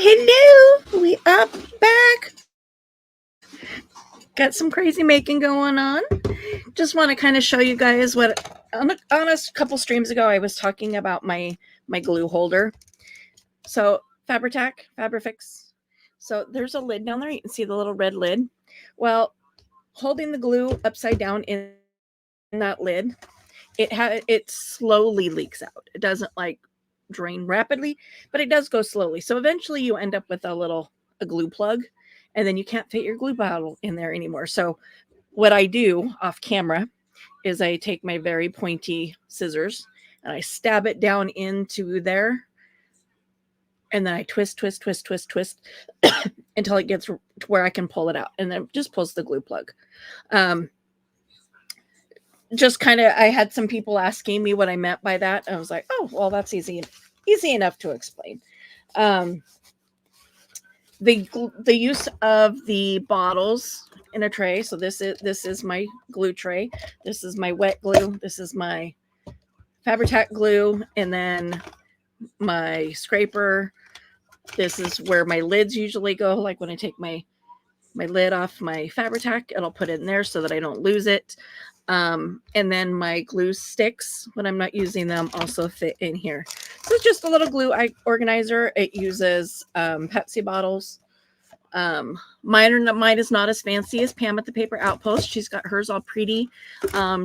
hello. We up back. Got some crazy making going on. Just want to kind of show you guys what on a couple streams ago I was talking about my glue holder. So Fabrifix. So there's a lid down there. You can see the little red lid. Well, holding the glue upside down in that lid, it slowly leaks out. It doesn't like drain rapidly, but it does go slowly. So eventually you end up with a glue plug, and then you can't fit your glue bottle in there anymore. So what I do off camera is I take my very pointy scissors and I stab it down into there, and then I twist until it gets to where I can pull it out, and then it just pulls the glue plug. Just kind of, I had some people asking me what I meant by that. I was like, oh, well, that's easy enough to explain. The use of the bottles in a tray. So this is my glue tray. This is my wet glue. This is my Fabri-Tac glue, and then my scraper. This is where my lids usually go. Like when I take my lid off my Fabri-Tac, it'll put it in there so that I don't lose it. And then my glue sticks, when I'm not using them, also fit in here. So it's just a little glue organizer. It uses Pepsi bottles. Mine is not as fancy as Pam at the Paper Outpost. She's got hers all pretty,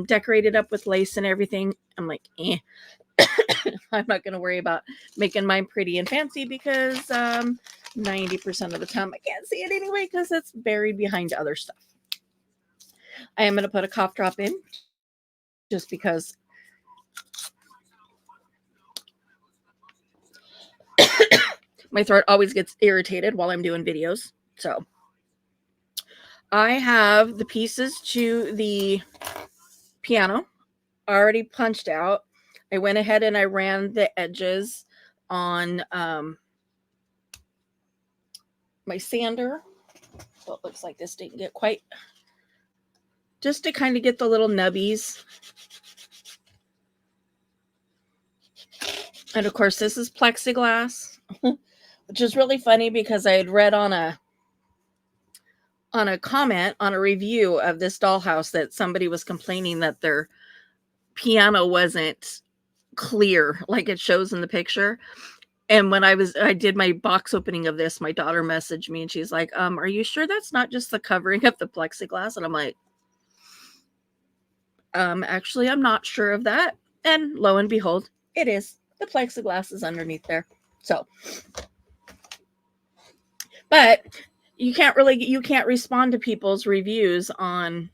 decorated up with lace and everything. I'm like, I'm not going to worry about making mine pretty and fancy because 90% of the time I can't see it anyway because it's buried behind other stuff. I am going to put a cough drop in just because my throat always gets irritated while I'm doing videos. So I have the pieces to the piano already punched out. I went ahead and I ran the edges on my sander. So it looks like this didn't get quite, just to kind of get the little nubbies. And of course, this is plexiglass, which is really funny because I had read on a comment on a review of this dollhouse that somebody was complaining that their piano wasn't clear like it shows in the picture. And when I did my box opening of this, my daughter messaged me and she's like, are you sure that's not just the covering of the plexiglass? And I'm like, actually, I'm not sure of that. And lo and behold, it is. The plexiglass is underneath there. So, but you can't respond to people's reviews on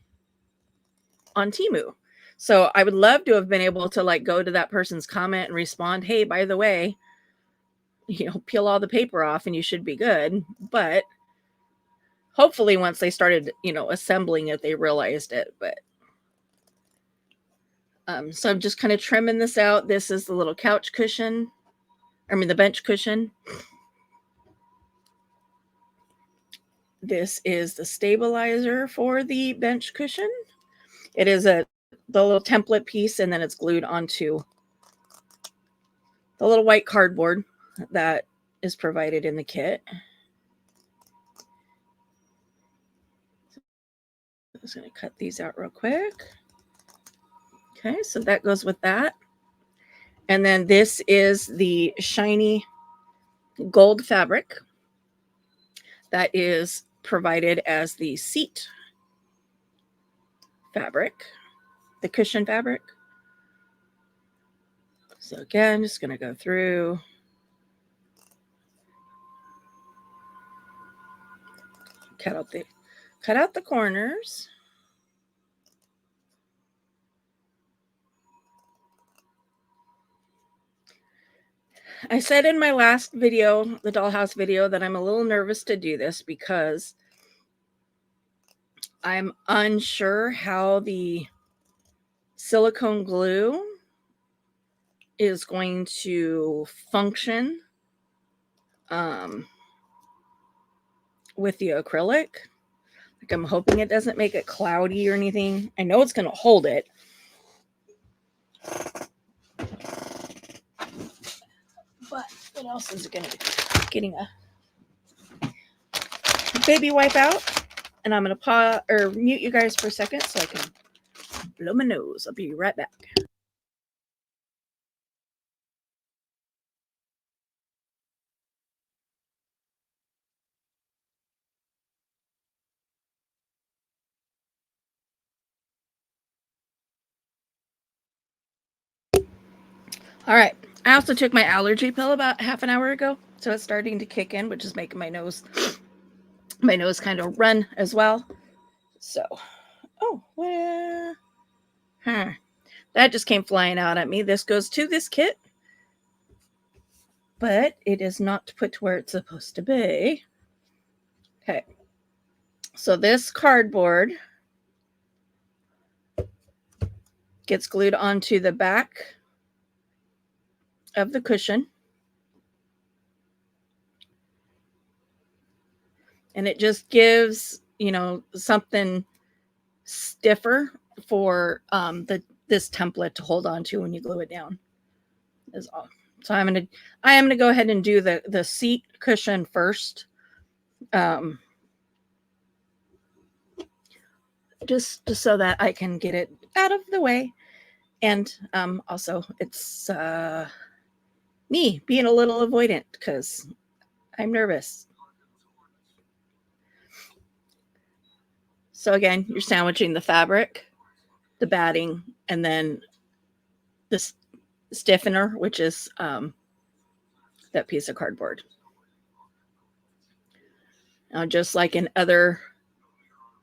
Temu. So I would love to have been able to like go to that person's comment and respond, hey, by the way, peel all the paper off and you should be good. But hopefully once they started, assembling it, they realized it. But so I'm just kind of trimming this out. This is the little couch cushion. The bench cushion. This is the stabilizer for the bench cushion. It is the little template piece, and then it's glued onto the little white cardboard that is provided in the kit. I'm just going to cut these out real quick. Okay, so that goes with that. And then this is the shiny gold fabric that is provided as the seat fabric, the cushion fabric. So again, just going to go through. Cut out the corners. I said in my last video, the dollhouse video, that I'm a little nervous to do this because I'm unsure how the silicone glue is going to function with the acrylic. Like, I'm hoping it doesn't make it cloudy or anything. I know it's going to hold it. But what else is it going to be? Getting a baby wipe out, and I'm going to pause or mute you guys for a second so I can blow my nose. I'll be right back. All right. I also took my allergy pill about half an hour ago, so it's starting to kick in, which is making my nose kind of run as well. So, oh, well, that just came flying out at me. This goes to this kit, but it is not put to where it's supposed to be. Okay. So this cardboard gets glued onto the back of the cushion. And it just gives, something stiffer for this template to hold on to when you glue it down. Is all. So I am gonna go ahead and do the seat cushion first. Just so that I can get it out of the way. And also it's me being a little avoidant because I'm nervous. So again, you're sandwiching the fabric, the batting, and then this stiffener, which is that piece of cardboard. Now, just like in other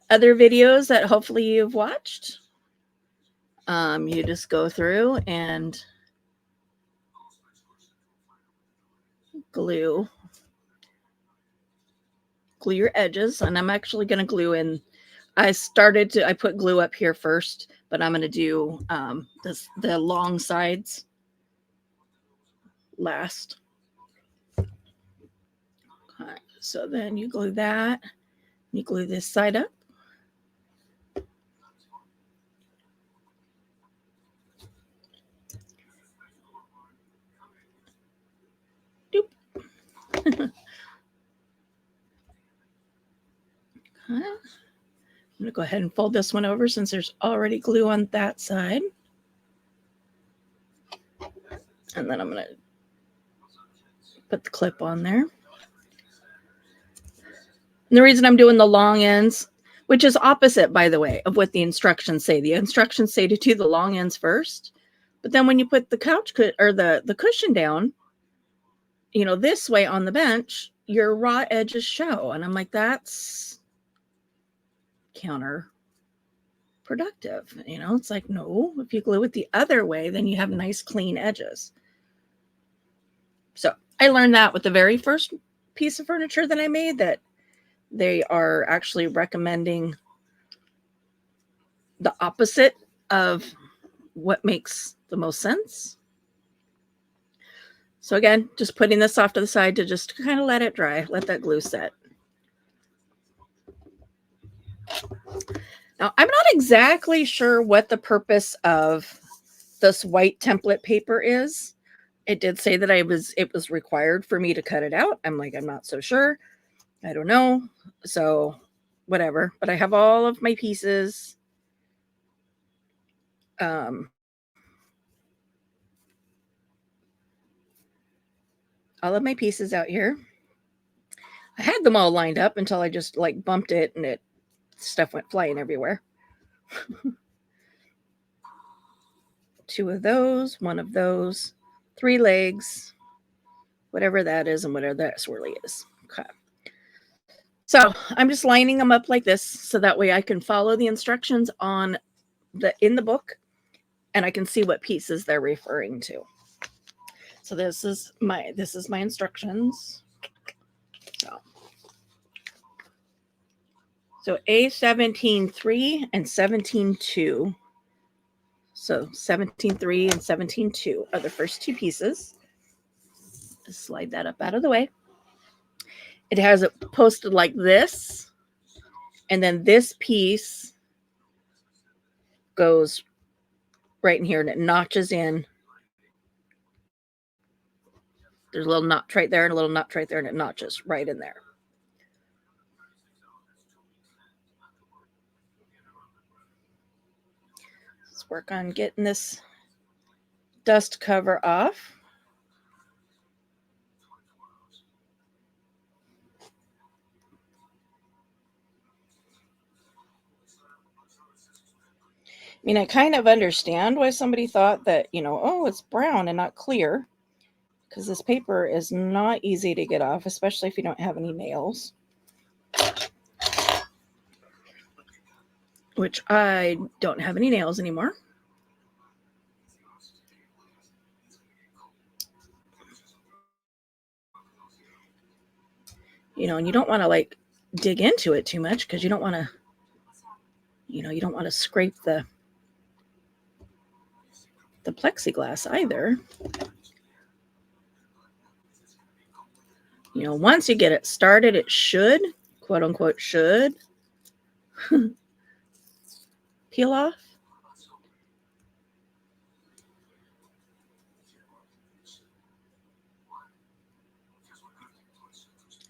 videos that hopefully you've watched, you just go through and glue your edges. And I'm actually going to glue in. I put glue up here first, but I'm going to do the long sides last. Okay, so then you glue that. You glue this side up. Doop. I'm going to go ahead and fold this one over since there's already glue on that side. And then I'm going to put the clip on there. And the reason I'm doing the long ends, which is opposite, by the way, of what the instructions say. The instructions say to do the long ends first. But then when you put the couch or the cushion down, this way on the bench, your raw edges show. And I'm like, that's counterproductive. It's like, no, if you glue it the other way, then you have nice clean edges. So I learned that with the very first piece of furniture that I made, that they are actually recommending the opposite of what makes the most sense. So again, just putting this off to the side to just kind of let it dry, let that glue set. Now, I'm not exactly sure what the purpose of this white template paper is. It did say that it was required for me to cut it out. I'm like, I'm not so sure. I don't know. So whatever. But I have all of my pieces. All of my pieces out here. I had them all lined up until I just like bumped it and stuff went flying everywhere. 2 of those, 1 of those, 3 legs, whatever that is, and whatever that swirly is. Okay. So I'm just lining them up like this so that way I can follow the instructions in the book and I can see what pieces they're referring to. So this is my instructions. So A17.3 and 17.2. So 17.3 and 17.2 are the first 2 pieces. Just slide that up out of the way. It has it posted like this. And then this piece goes right in here and it notches in. There's a little notch right there and a little notch right there and it notches right in there. work on getting this dust cover off. I mean, I kind of understand why somebody thought that, oh, it's brown and not clear, because this paper is not easy to get off, especially if you don't have any nails. Which I don't have any nails anymore. And you don't want to like dig into it too much because you don't want to, you don't want to scrape the plexiglass either. Once you get it started, it should, quote unquote, should peel off.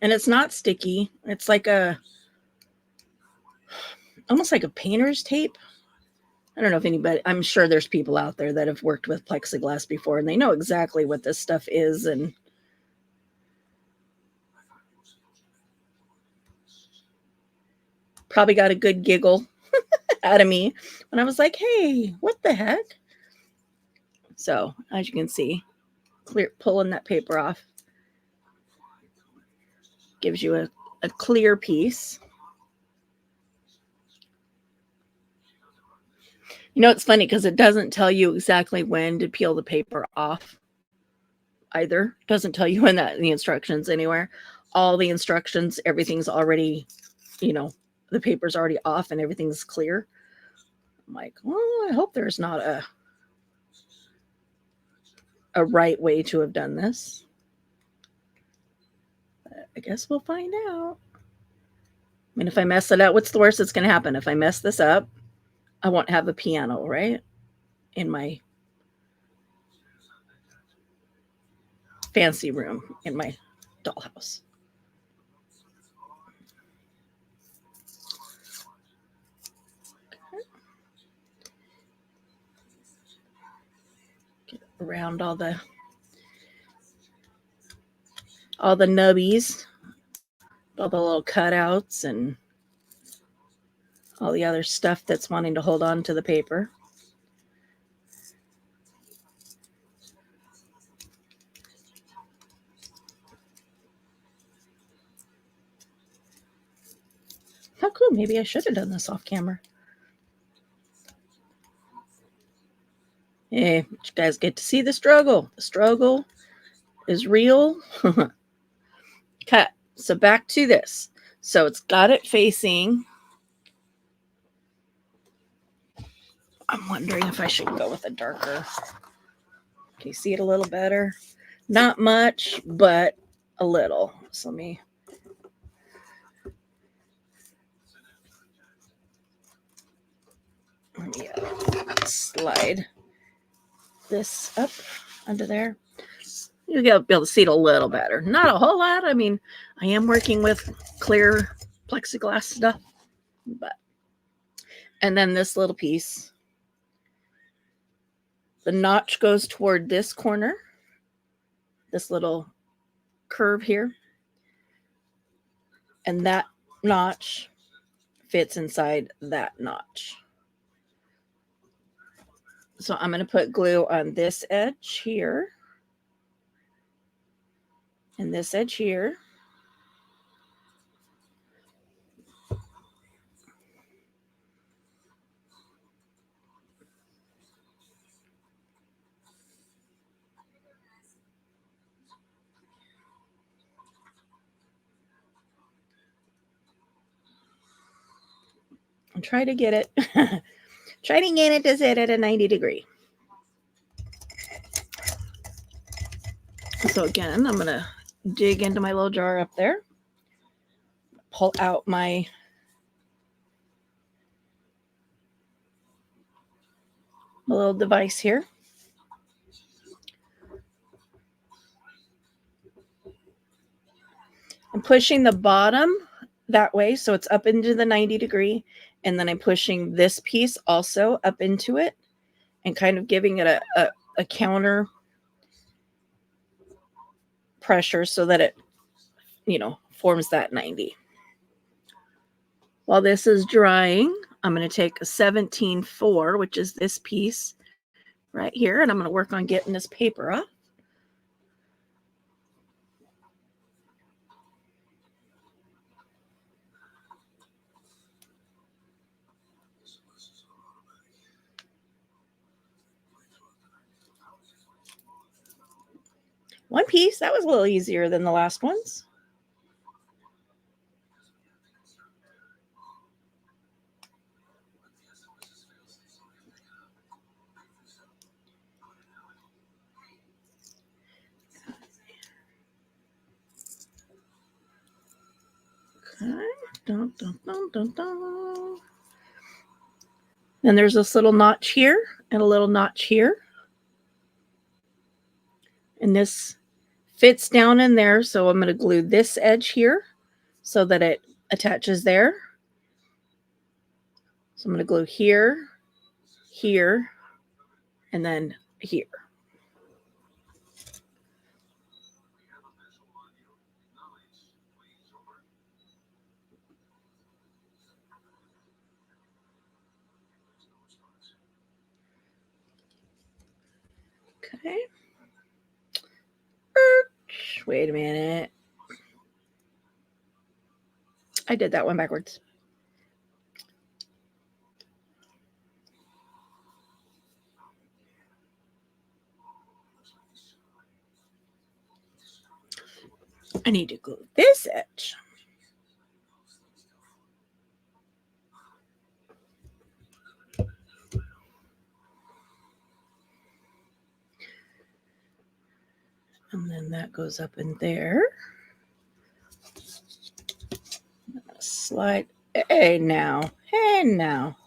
And it's not sticky. It's like almost like a painter's tape. I don't know if anybody, I'm sure there's people out there that have worked with plexiglass before and they know exactly what this stuff is. And probably got a good giggle out of me when I was like, hey, what the heck? So as you can see, pulling that paper off gives you a clear piece. It's funny because it doesn't tell you exactly when to peel the paper off either. It doesn't tell you in the instructions anywhere. All the instructions, everything's already, the paper's already off and everything's clear. I'm like, well, I hope there's not a right way to have done this. But I guess we'll find out. I mean, if I mess it up, what's the worst that's going to happen? If I mess this up, I won't have a piano, right? In my fancy room, in my dollhouse. Get around all the nubbies, all the little cutouts and all the other stuff that's wanting to hold on to the paper. How cool. Maybe I should have done this off camera. Hey, you guys get to see the struggle. The struggle is real. Okay, so back to this. So it's got it facing. I'm wondering if I should go with a darker. Can you see it a little better? Not much, but a little. So let me slide this up under there. You'll be able to see it a little better. Not a whole lot. I mean, I am working with clear plexiglass stuff, but and then this little piece, the notch goes toward this corner, this little curve here, and that notch fits inside that notch. So I'm going to put glue on this edge here and this edge here. And try to get it. Try to get it to sit at a 90 degree. So again, I'm going to dig into my little jar up there. Pull out my little device here. I'm pushing the bottom that way so it's up into the 90 degree. And then I'm pushing this piece also up into it. and kind of giving it a counter pressure so that it, forms that 90. While this is drying, I'm going to take a 17-4, which is this piece right here, and I'm going to work on getting this paper off. One piece, that was a little easier than the last ones. Okay. Dun, dun, dun, dun, dun. Then there's this little notch here and a little notch here. And this fits down in there, so I'm going to glue this edge here so that it attaches there. So I'm going to glue here, here, and then here. Okay. Wait a minute. I did that one backwards. I need to glue this edge. And then that goes up in there. Slide. Hey now. Hey now.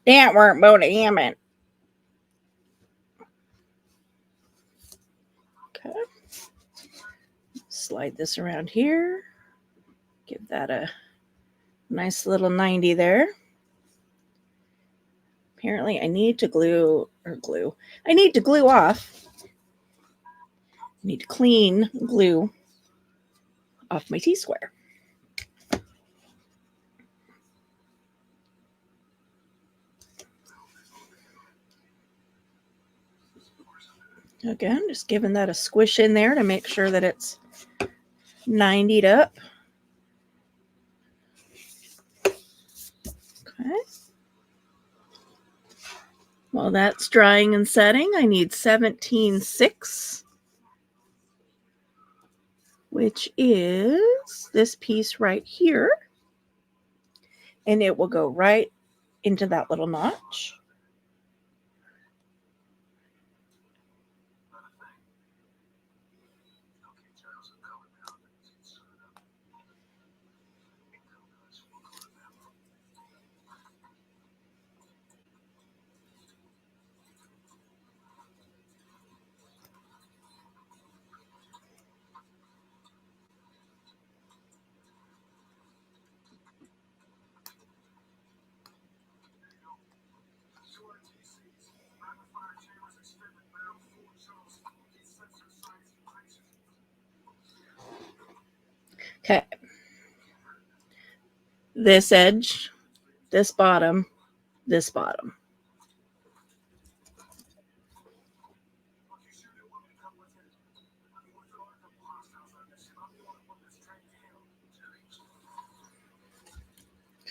That weren't both a Hammond. Okay. Slide this around here. Give that a nice little 90 there. Apparently I need to I need to glue off. I need to clean glue off my T-square. Again, just giving that a squish in there to make sure that it's 90'd up. Okay. While that's drying and setting, I need 17-6, which is this piece right here. And it will go right into that little notch. Okay. This edge, this bottom, this bottom.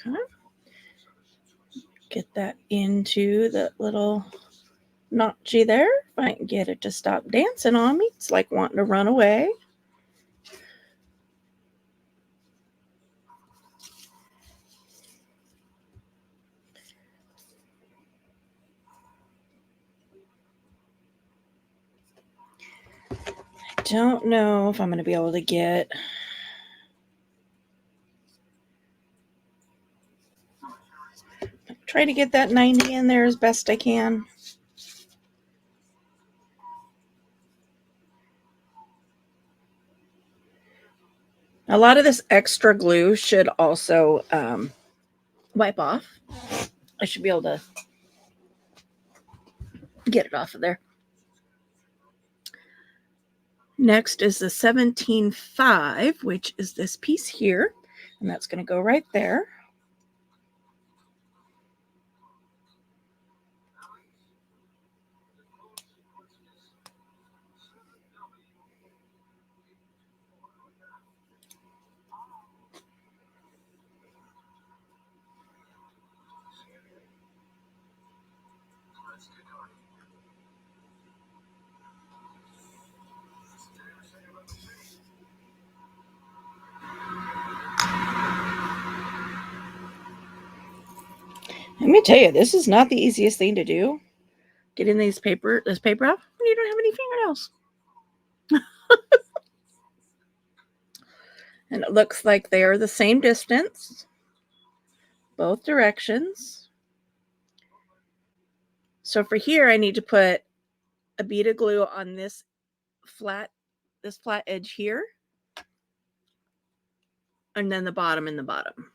Okay. Get that into that little notchy there. If I can get it to stop dancing on me. It's like wanting to run away. I don't know if I'm going to be able to get try to get that 90 in there as best I can. A lot of this extra glue should also wipe off. I should be able to get it off of there. Next is the 17.5, which is this piece here, and that's going to go right there. Let me tell you, this is not the easiest thing to do. Getting this paper off when you don't have any fingernails. And it looks like they are the same distance, both directions. So for here, I need to put a bead of glue on this flat edge here, and then the bottom and the bottom.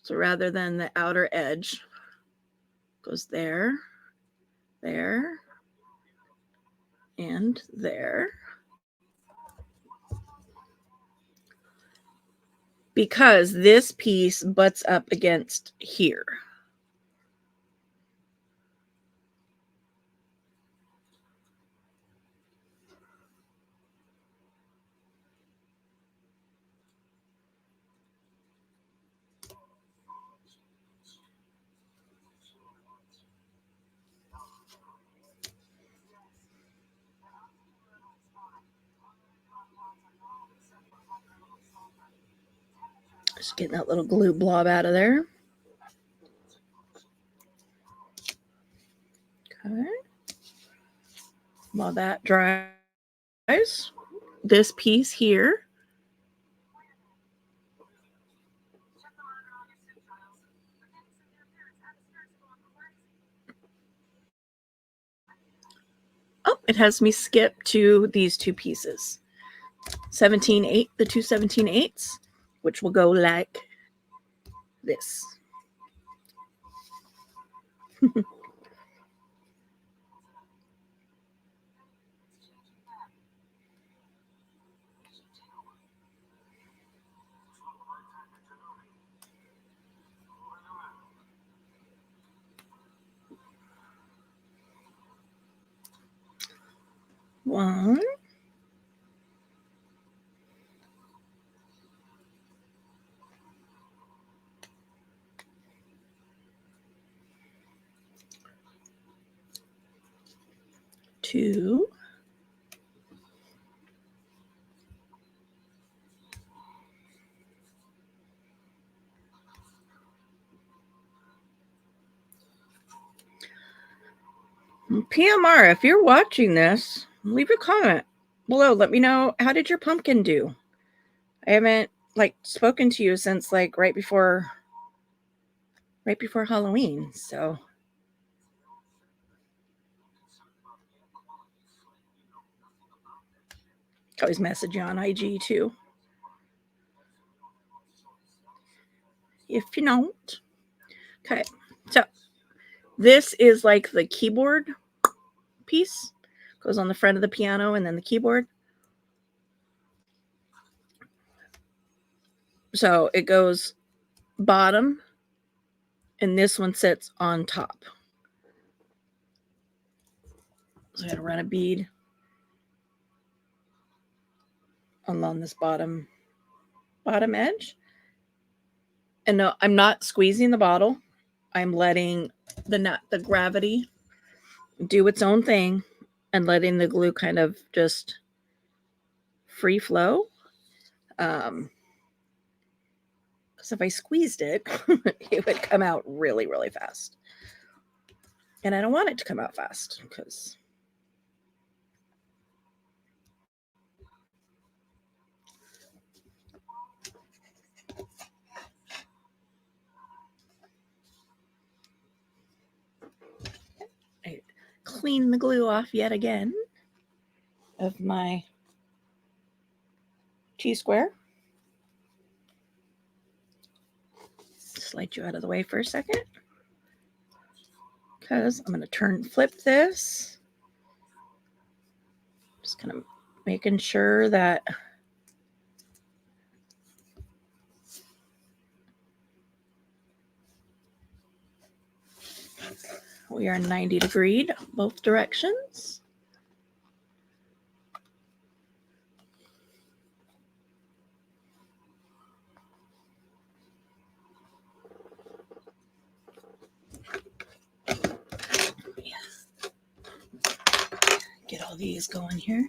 So rather than the outer edge, goes there, there, and there. Because this piece butts up against here. Just getting that little glue blob out of there. Okay. While that dries, this piece here, oh, it has me skip to these two pieces. 17.8, the two 17.8s, which will go like this. One. Two. PMR, if you're watching this, leave a comment below. Let me know, how did your pumpkin do? I haven't spoken to you since right before Halloween. So always message you on IG too, if you don't. Okay, so this is the keyboard piece. Goes on the front of the piano and then the keyboard. So it goes bottom, and this one sits on top. So I'm going to run a bead along this bottom edge. And no, I'm not squeezing the bottle. I'm letting the gravity do its own thing and letting the glue kind of just free flow. Because if I squeezed it, it would come out really, really fast. And I don't want it to come out fast because I clean the glue off yet again of my T-square. slide you out of the way for a second, because I'm going to flip this. Just kind of making sure that we are 90 degrees both directions. Get all these going here.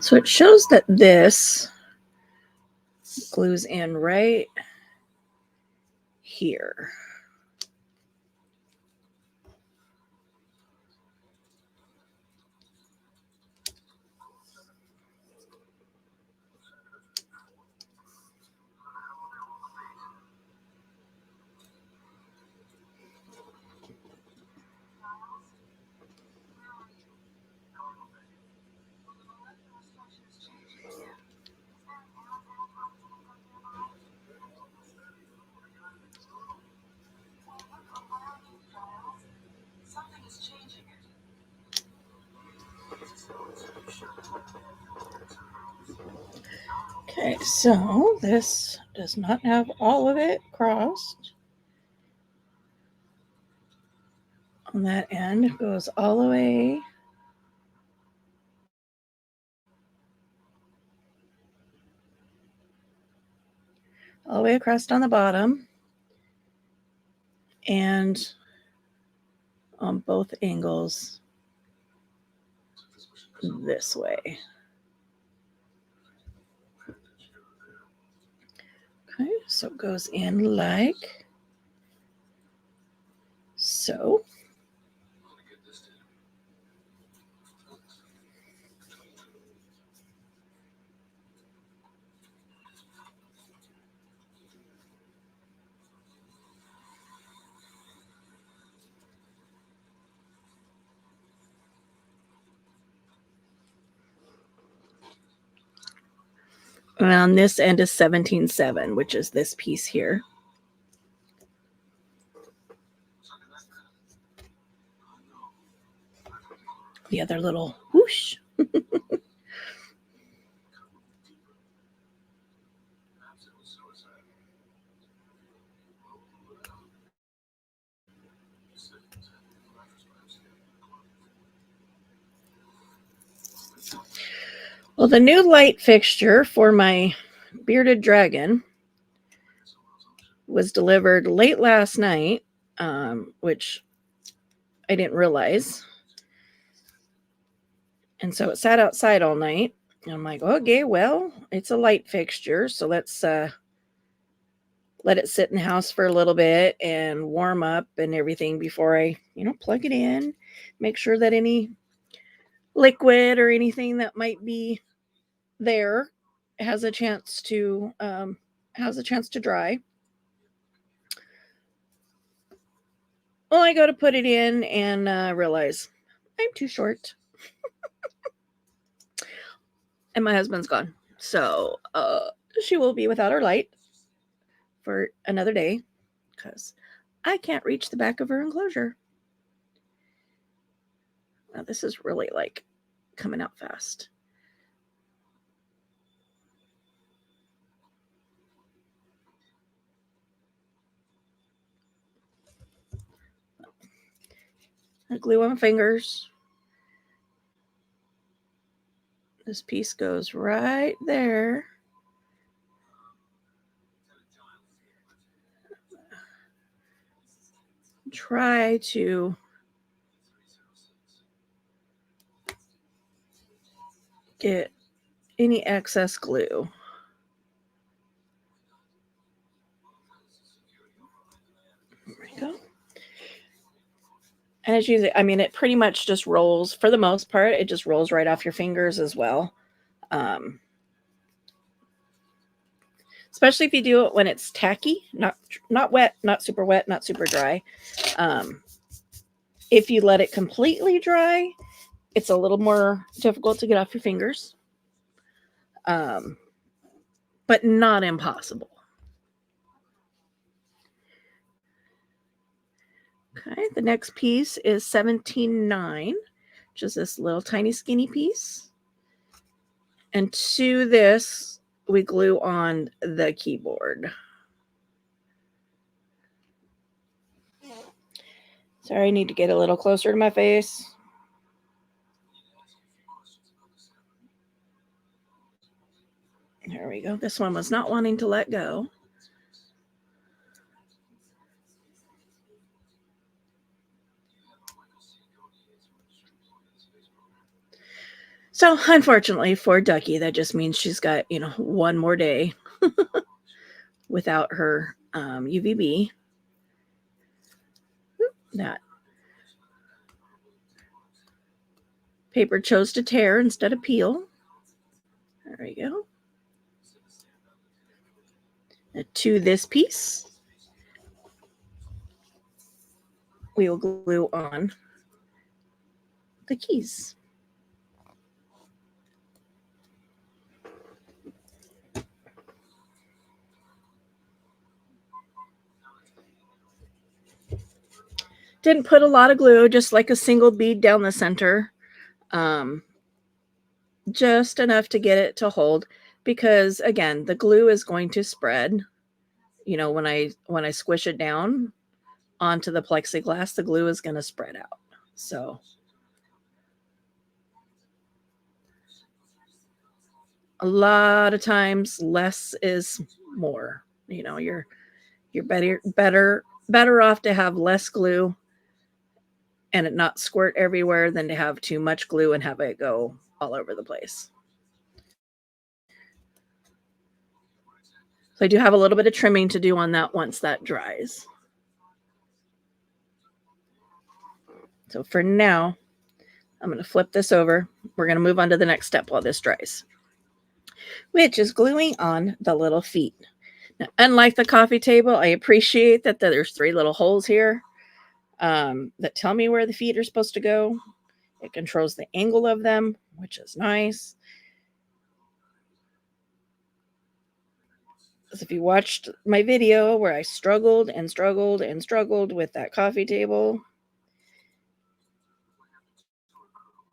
So it shows that this glues in right here. Okay, so this does not have all of it crossed. On that end, it goes all the way across on the bottom, and on both angles this way. Okay, so it goes in like so. And on this end is 17.7, which is this piece here. The other little whoosh. Well, the new light fixture for my bearded dragon was delivered late last night, which I didn't realize. And so it sat outside all night. And I'm like, okay, well, it's a light fixture, so let's let it sit in the house for a little bit and warm up and everything before I, plug it in. Make sure that any liquid or anything that might be there has a chance to dry. Well, I go to put it in and realize I'm too short. And my husband's gone. So she will be without her light for another day because I can't reach the back of her enclosure. Now, this is really like coming out fast. glue on my fingers. This piece goes right there. Try to get any excess glue. There we go. And as you, I mean, it pretty much just rolls, for the most part, it just rolls right off your fingers as well. Especially if you do it when it's tacky, not wet, not super wet, not super dry. If you let it completely dry, it's a little more difficult to get off your fingers, but not impossible. Okay, the next piece is 17.9, which is this little tiny skinny piece. And to this, we glue on the keyboard. Sorry, I need to get a little closer to my face. There we go. This one was not wanting to let go. So unfortunately for Ducky, that just means she's got, one more day without her UVB. That paper chose to tear instead of peel. There we go. To this piece, we will glue on the keys. Didn't put a lot of glue, just like a single bead down the center. Just enough to get it to hold, because again, the glue is going to spread. When I squish it down onto the plexiglass, the glue is going to spread out. So a lot of times less is more. You're better off to have less glue and it not squirt everywhere than to have too much glue and have it go all over the place. So I do have a little bit of trimming to do on that once that dries. So for now, I'm going to flip this over. We're going to move on to the next step while this dries, which is gluing on the little feet. Now, unlike the coffee table, I appreciate that there's 3 little holes here that tell me where the feet are supposed to go. It controls the angle of them, which is nice. Because if you watched my video where I struggled and struggled and struggled with that coffee table,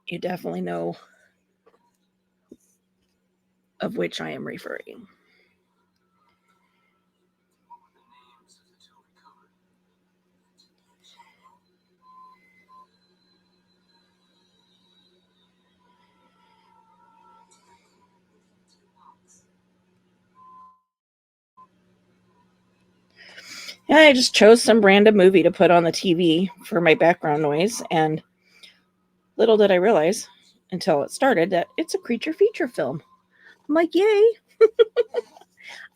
you definitely know of which I am referring. And I just chose some random movie to put on the TV for my background noise, and little did I realize until it started that it's a creature feature film. I'm like, yay!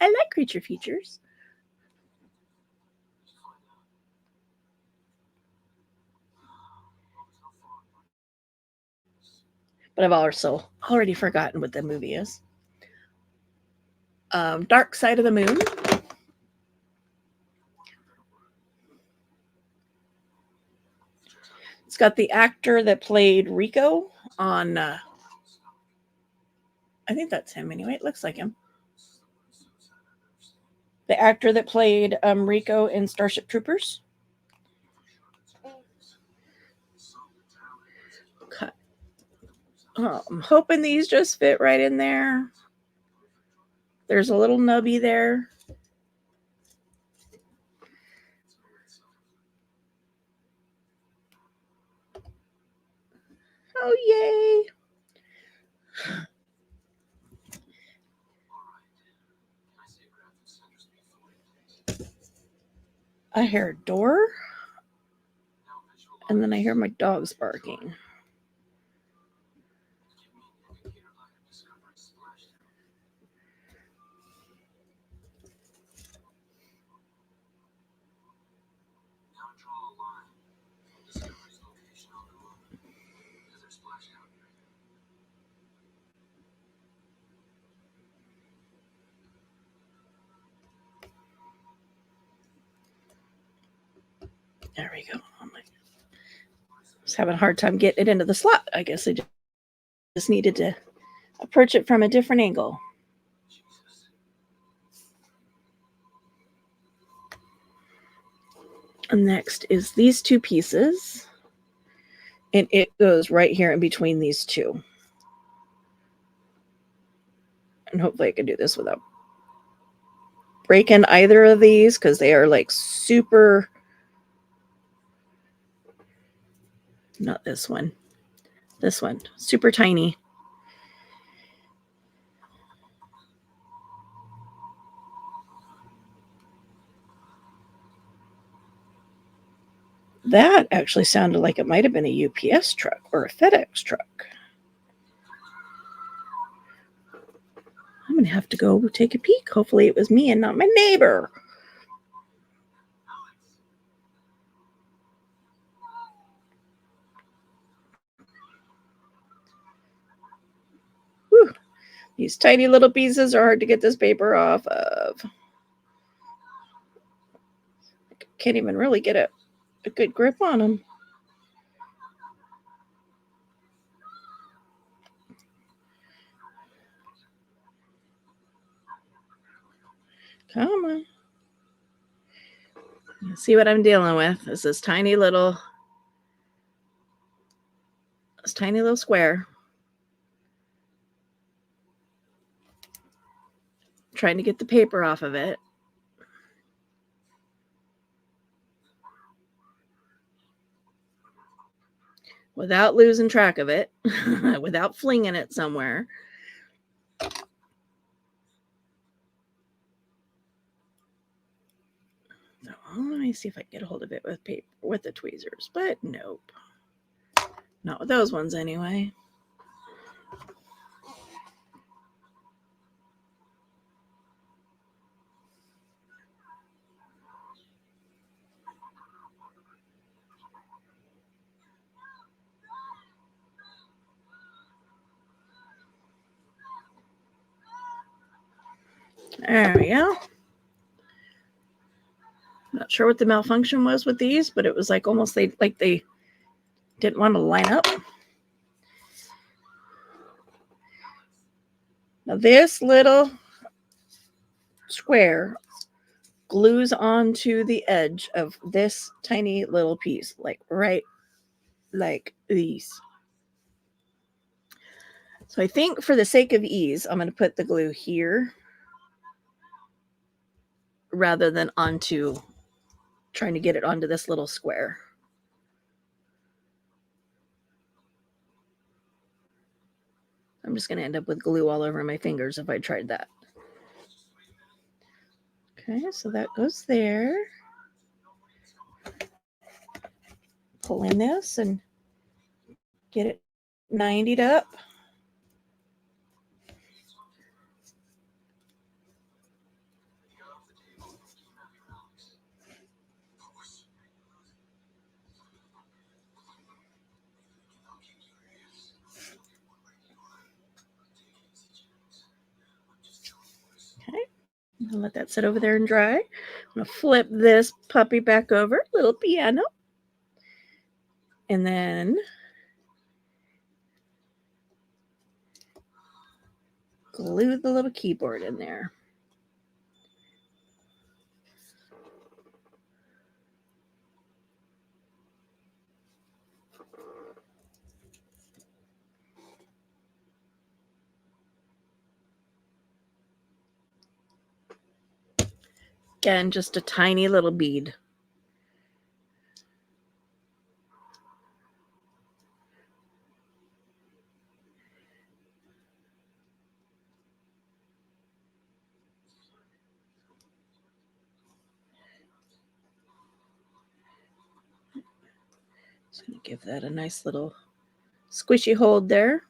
I like creature features. But I've also already forgotten what the movie is. Dark Side of the Moon. It's got the actor that played Rico on, I think that's him anyway. It looks like him. The actor that played Rico in Starship Troopers. Okay. I'm hoping these just fit right in there. There's a little nubby there. Oh, yay. I hear a door, and then I hear my dogs barking. There we go. I was having a hard time getting it into the slot. I guess I just needed to approach it from a different angle. And next is these two pieces. And it goes right here in between these two. And hopefully I can do this without breaking either of these, because they are like super... Not this one. This one. Super tiny. That actually sounded like it might have been a UPS truck or a FedEx truck. I'm going to have to go take a peek. Hopefully it was me and not my neighbor. Whew. These tiny little pieces are hard to get this paper off of. I can't even really get a good grip on them. Come on. See what I'm dealing with is this tiny little square. Trying to get the paper off of it. Without losing track of it. Without flinging it somewhere. So let me see if I can get a hold of it with paper, with the tweezers, but nope. Not with those ones anyway. There we go. Not sure what the malfunction was with these, but it was like almost they didn't want to line up. Now this little square glues onto the edge of this tiny little piece, like right like these. So I think for the sake of ease, I'm going to put the glue here rather than onto trying to get it onto this little square. I'm just going to end up with glue all over my fingers if I tried that. Okay, so that goes there. Pull in this and get it 90'd up. Okay, I'll let that sit over there and dry. I'm going to flip this puppy back over, little piano. And then glue the little keyboard in there. Again, just a tiny little bead. Give that a nice little squishy hold there.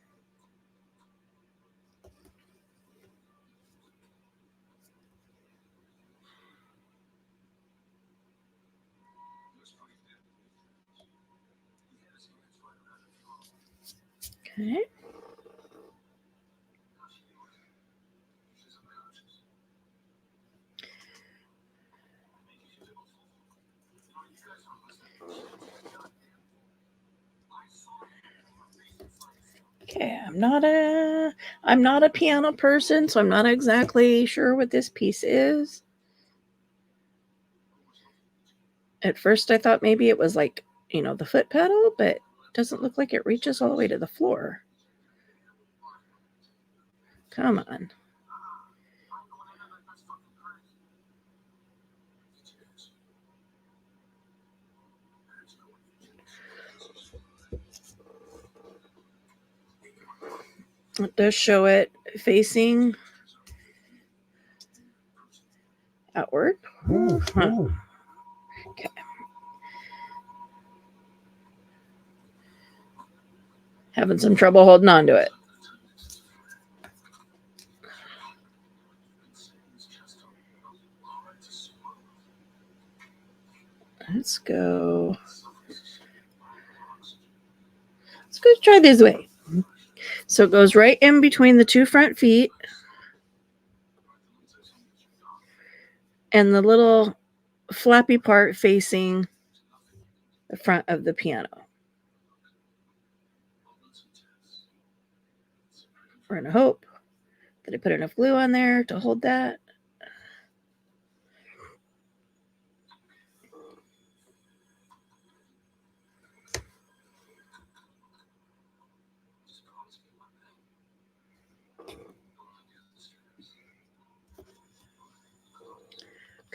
Okay. Okay, I'm not a piano person, so I'm not exactly sure what this piece is. At first I thought maybe it was like, the foot pedal, but it doesn't look like it reaches all the way to the floor. Come on. It does show it facing outward. Okay. Having some trouble holding on to it. Let's go try this way. So it goes right in between the two front feet and the little flappy part facing the front of the piano. We're going to hope that I put enough glue on there to hold that.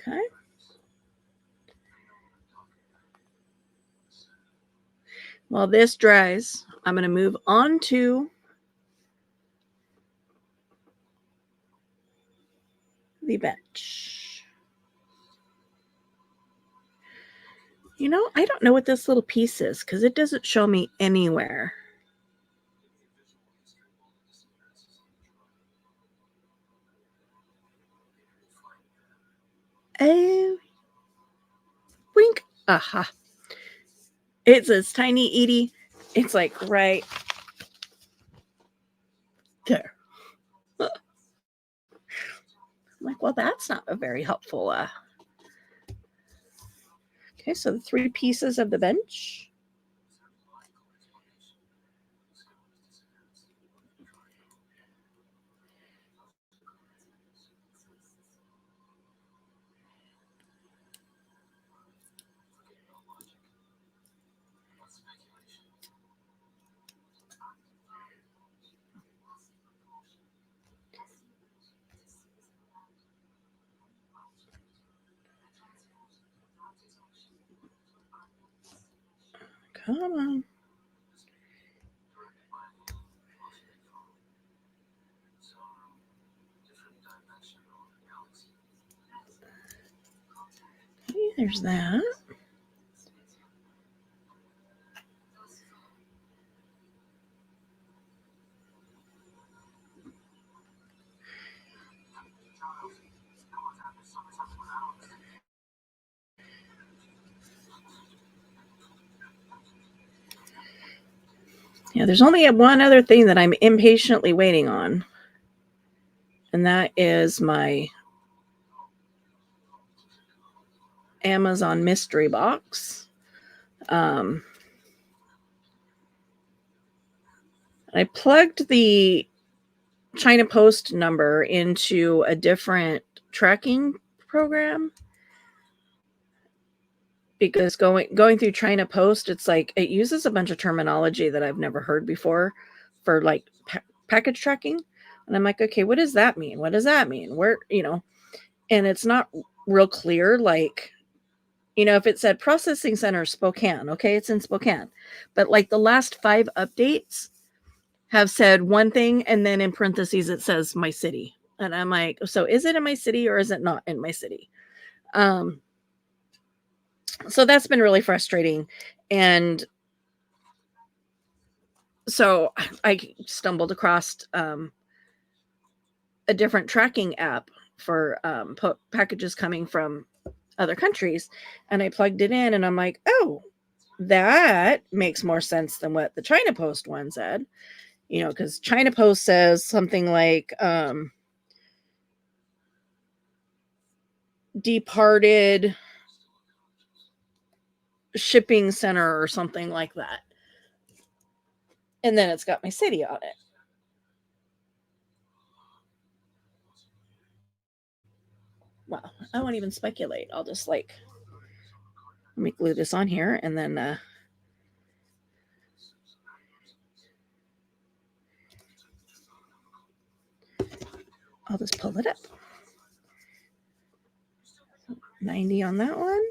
Okay. While this dries, I'm going to move on to the bench. I don't know what this little piece is because it doesn't show me anywhere. Oh, wink. Aha. It's this tiny itty. It's like right there. I'm like, well, that's not a very helpful. Okay, so the 3 pieces of the bench. Come on. Okay, there's that. Yeah, there's only one other thing that I'm impatiently waiting on, and that is my Amazon mystery box. I plugged the China Post number into a different tracking program because going through China Post, it's like it uses a bunch of terminology that I've never heard before for like package tracking. And I'm like, okay, what does that mean? What does that mean? Where, and it's not real clear. Like, if it said processing center Spokane, okay, it's in Spokane. But like the last 5 updates have said one thing, and then in parentheses it says my city. And I'm like, so is it in my city or is it not in my city? So that's been really frustrating. And So I stumbled across a different tracking app for packages coming from other countries, and I plugged it in, and I'm like, oh, that makes more sense than what the China Post one said, because China Post says something like departed shipping center or something like that, and then it's got my city on it. Well, I won't even speculate. I'll just let me glue this on here, and then I'll just pull it up. 90 on that one.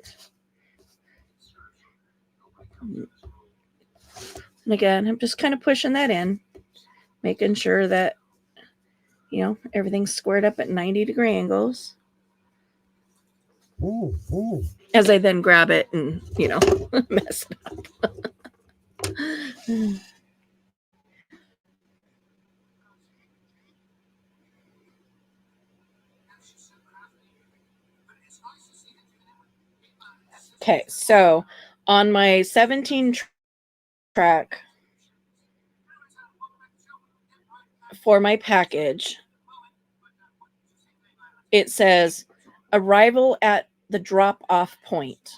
And again, I'm just kind of pushing that in, making sure that, everything's squared up at 90-degree angles. As I then grab it and, mess it up. Okay, so on my 17 track for my package, it says arrival at the drop-off point.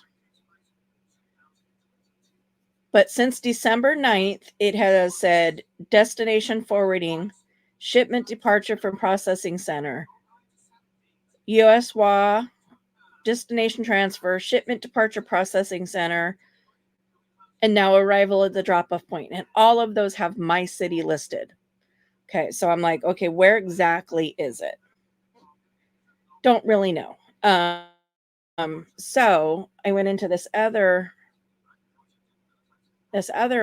But since December 9th, it has said destination forwarding, shipment departure from processing center, USWA, destination transfer, shipment departure processing center, and now arrival at the drop-off point. And all of those have my city listed. Okay, so I'm like, okay, where exactly is it? Don't really know. So I went into this other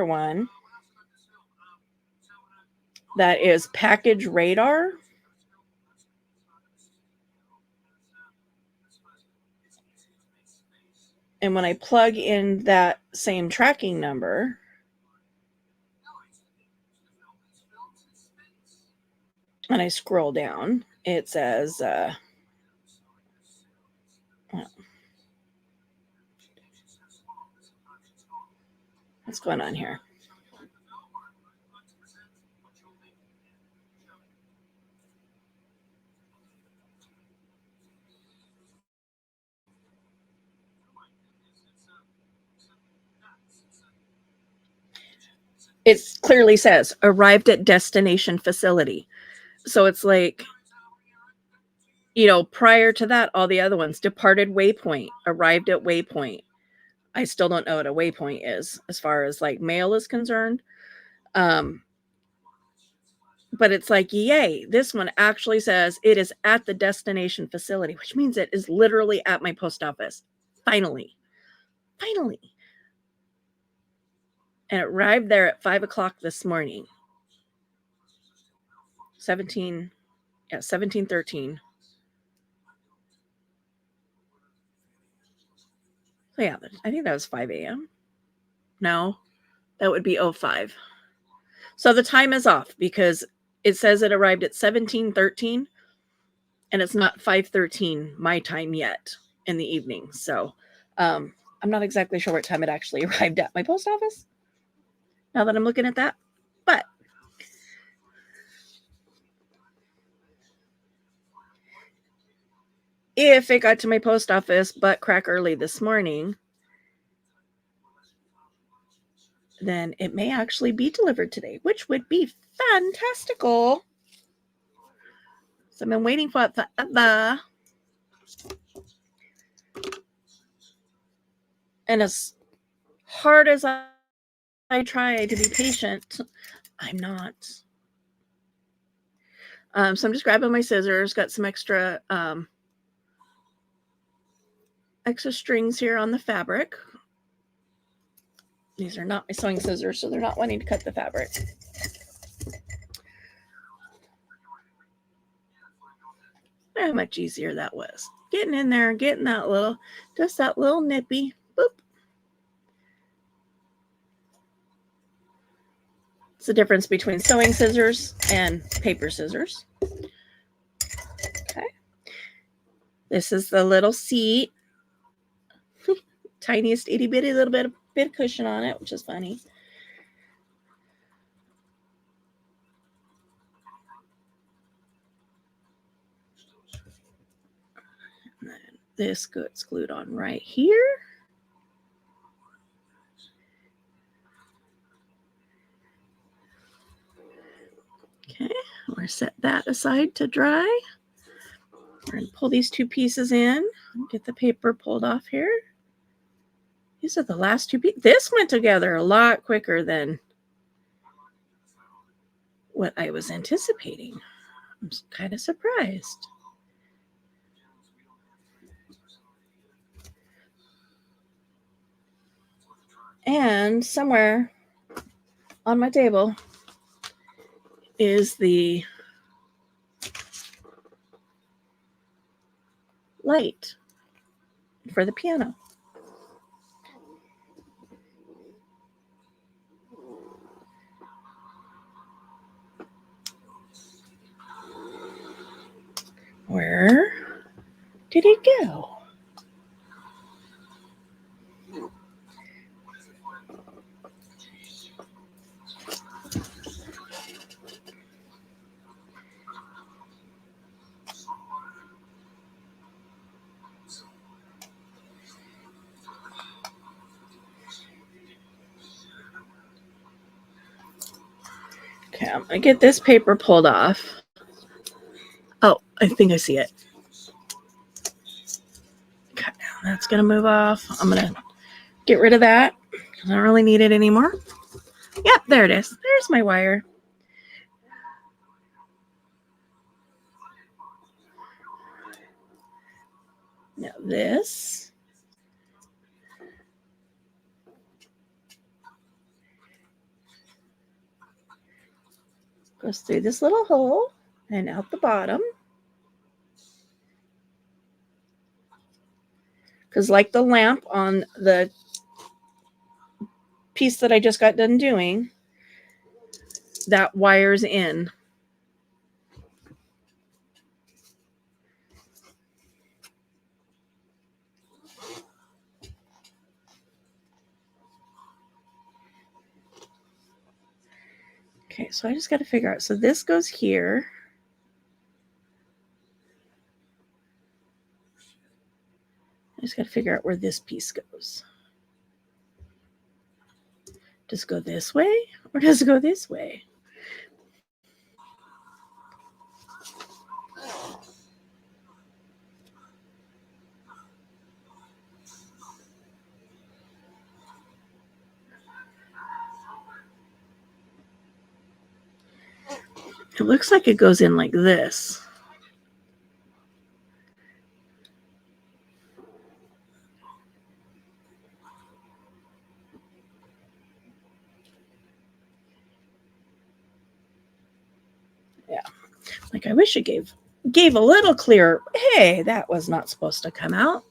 one that is package radar. And when I plug in that same tracking number, and I scroll down, it says, what's going on here? It clearly says arrived at destination facility. So it's like, prior to that, all the other ones, departed waypoint, arrived at waypoint. I still don't know what a waypoint is as far as like mail is concerned. But it's like, yay, this one actually says it is at the destination facility, which means it is literally at my post office. Finally. And it arrived there at 5:00 this morning. 1713. So yeah, I think that was 5 a.m. No, that would be 05. So the time is off because it says it arrived at 1713 and it's not 5:13 my time yet in the evening. So I'm not exactly sure what time it actually arrived at my post office now that I'm looking at that. But if it got to my post office butt crack early this morning, then it may actually be delivered today, which would be fantastical. So I've been waiting for it forever. And as hard as I try to be patient, I'm not. So I'm just grabbing my scissors, got some extra strings here on the fabric. These are not my sewing scissors, so they're not wanting to cut the fabric. How much easier that was. Getting in there, getting that little nippy, boop. the difference between sewing scissors and paper scissors. Okay. This is the little seat. Tiniest itty bitty little bit of cushion on it, which is funny. And then this gets glued on right here. Okay, we're set that aside to dry. We're going to pull these two pieces in, get the paper pulled off here. These are the last two pieces. This went together a lot quicker than what I was anticipating. I'm kind of surprised. And somewhere on my table is the light for the piano. Where did it go? Okay, I'm going to get this paper pulled off. Oh, I think I see it. Okay, that's going to move off. I'm going to get rid of that because I don't really need it anymore. Yep, there it is. There's my wire. Now this goes through this little hole and out the bottom. Because like the lamp on the piece that I just got done doing, that wires in. Okay, so I just got to figure out. So this goes here. I just got to figure out where this piece goes. Does it go this way or does it go this way? It looks like it goes in like this. Yeah, like I wish it gave a little clearer. Hey, that was not supposed to come out.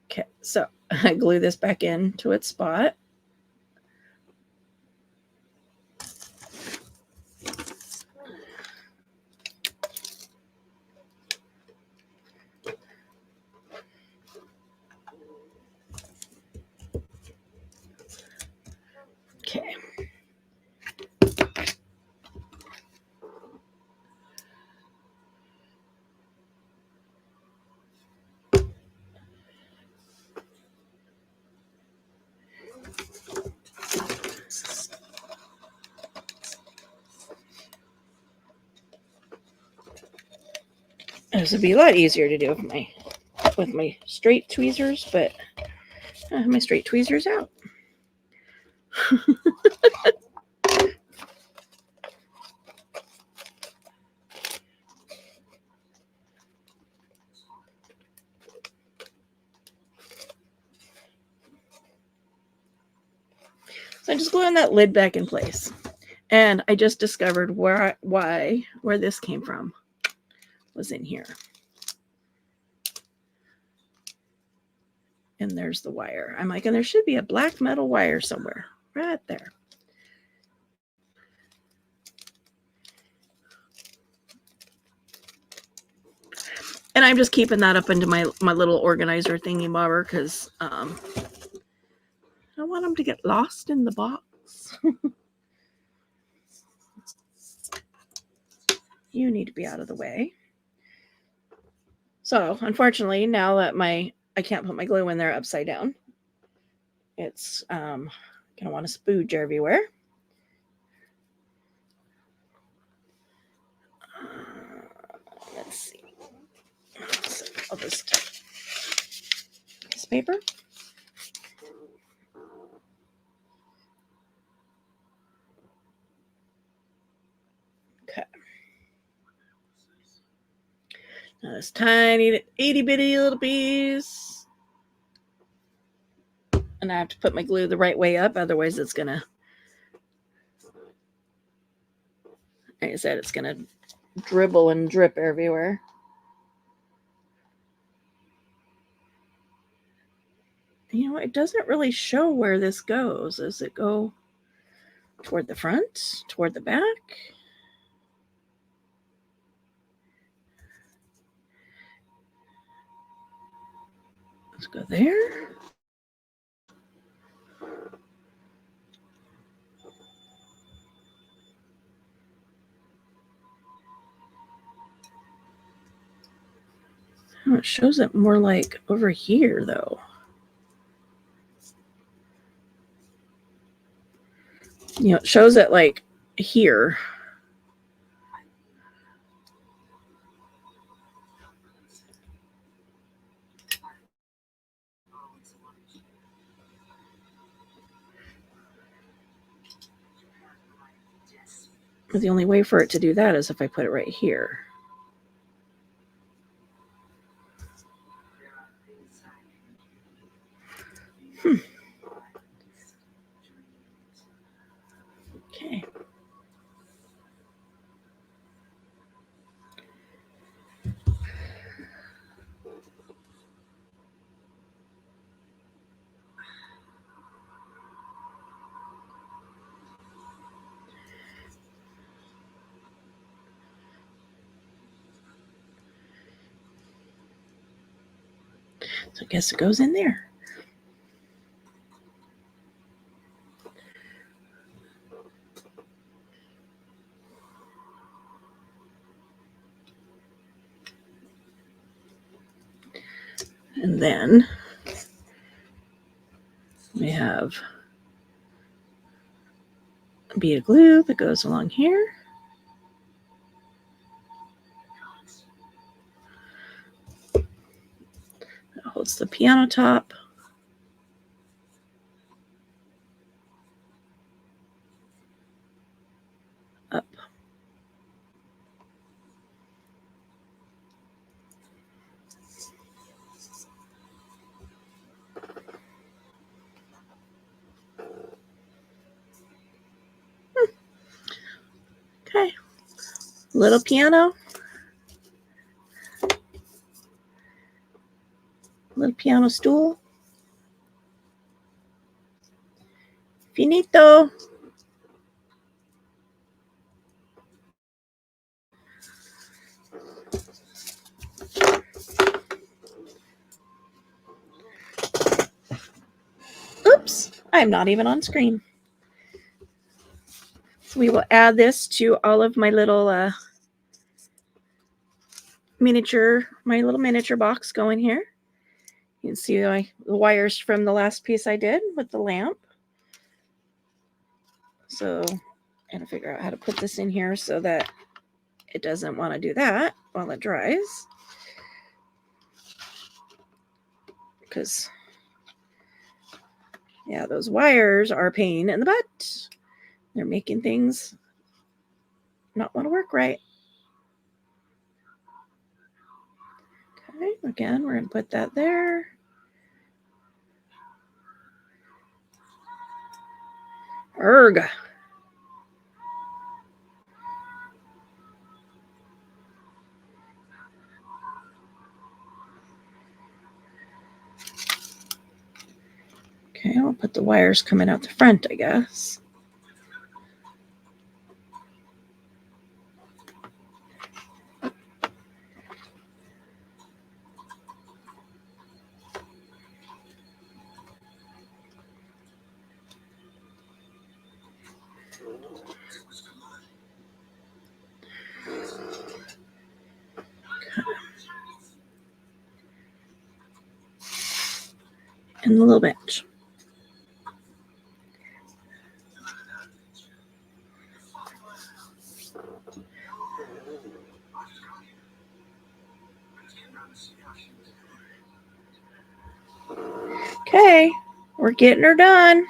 Okay, so I glue this back into its spot. Okay. This would be a lot easier to do with my straight tweezers, but I have my straight tweezers out. So I'm just gluing that lid back in place. And I just discovered where this came from was in here. And there's the wire. I'm like, and there should be a black metal wire somewhere right there. And I'm just keeping that up into my little organizer thingy bobber because I don't want them to get lost in the box. You need to be out of the way. So unfortunately, now that I can't put my glue in there upside down, it's gonna want to spooge everywhere. Let's see. So I'll just piece of paper. Okay. Now this tiny itty bitty little piece. And I have to put my glue the right way up, otherwise it's gonna, like I said, it's gonna dribble and drip everywhere. You know, it doesn't really show where this goes. Does it go toward the front, toward the back? Let's go there. Oh, it shows it more like over here, though. You know, it shows it like here. But the only way for it to do that is if I put it right here. Okay. So I guess it goes in there. And then we have a bead of glue that goes along here. That holds the piano top. Up. Okay. Little piano. Little piano stool. Finito. Oops, I'm not even on screen. So we will add this to all of my little my little miniature box going here. You can see the wires from the last piece I did with the lamp. So I'm going to figure out how to put this in here so that it doesn't want to do that while it dries. Because, yeah, those wires are a pain in the butt. They're making things not want to work right. Okay, again, we're going to put that there. Erg. put the wires coming out the front, I guess. And the little bench. Okay, we're getting her done.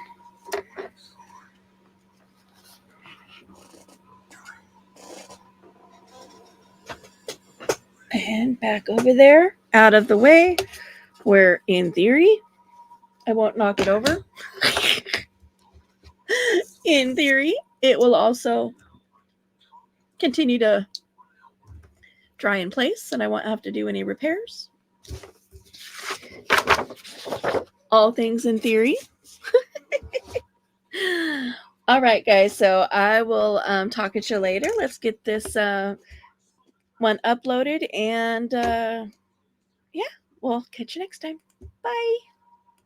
And back over there, out of the way, where in theory, I won't knock it over. In theory, it will also continue to dry in place and I won't have to do any repairs. All things in theory. All right, guys. So I will talk at you later. Let's get this one uploaded and yeah, we'll catch you next time. Bye.